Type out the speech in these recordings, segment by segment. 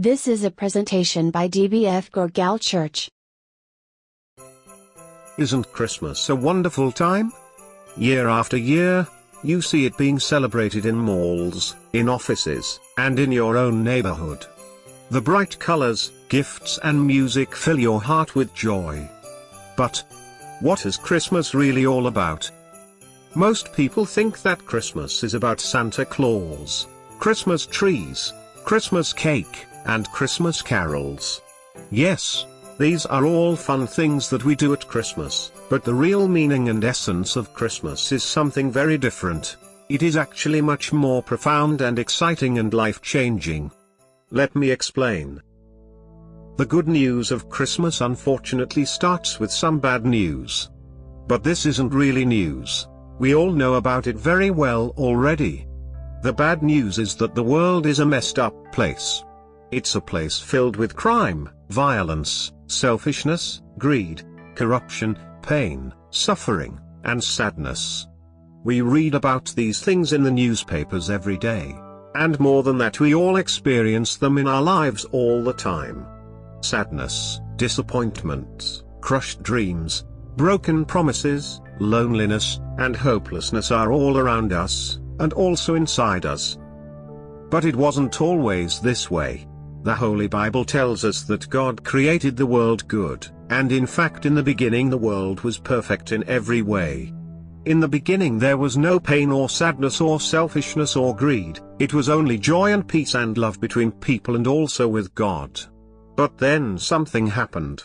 This is a presentation by DBF Gurgaon Church. Isn't Christmas a wonderful time? Year after year, you see it being celebrated in malls, in offices, and in your own neighborhood. The bright colors, gifts and music fill your heart with joy. But what is Christmas really all about? Most people think that Christmas is about Santa Claus, Christmas trees, Christmas cake, and Christmas carols. Yes, these are all fun things that we do at Christmas, but the real meaning and essence of Christmas is something very different. It is actually much more profound and exciting and life-changing. Let me explain. The good news of Christmas unfortunately starts with some bad news. But this isn't really news. We all know about it very well already. The bad news is that the world is a messed up place. It's a place filled with crime, violence, selfishness, greed, corruption, pain, suffering, and sadness. We read about these things in the newspapers every day. And more than that, we all experience them in our lives all the time. Sadness, disappointments, crushed dreams, broken promises, loneliness, and hopelessness are all around us, and also inside us. But it wasn't always this way. The Holy Bible tells us that God created the world good, and in fact in the beginning the world was perfect in every way. In the beginning there was no pain or sadness or selfishness or greed, it was only joy and peace and love between people and also with God. But then something happened.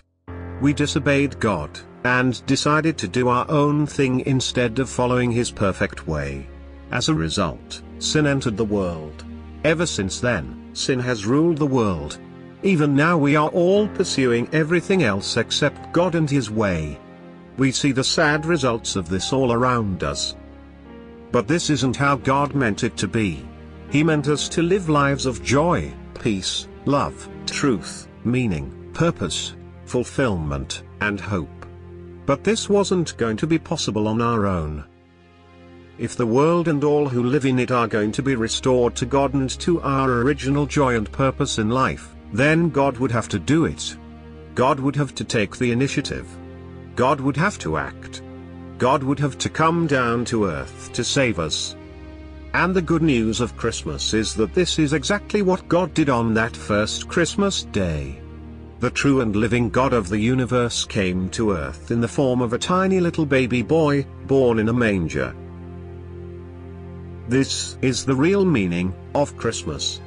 We disobeyed God, and decided to do our own thing instead of following His perfect way. As a result, sin entered the world. Ever since then, sin has ruled the world. Even now we are all pursuing everything else except God and His way. We see the sad results of this all around us. But this isn't how God meant it to be. He meant us to live lives of joy, peace, love, truth, meaning, purpose, fulfillment, and hope. But this wasn't going to be possible on our own. If the world and all who live in it are going to be restored to God and to our original joy and purpose in life, then God would have to do it. God would have to take the initiative. God would have to act. God would have to come down to earth to save us. And the good news of Christmas is that this is exactly what God did on that first Christmas day. The true and living God of the universe came to earth in the form of a tiny little baby boy, born in a manger. This is the real meaning of Christmas.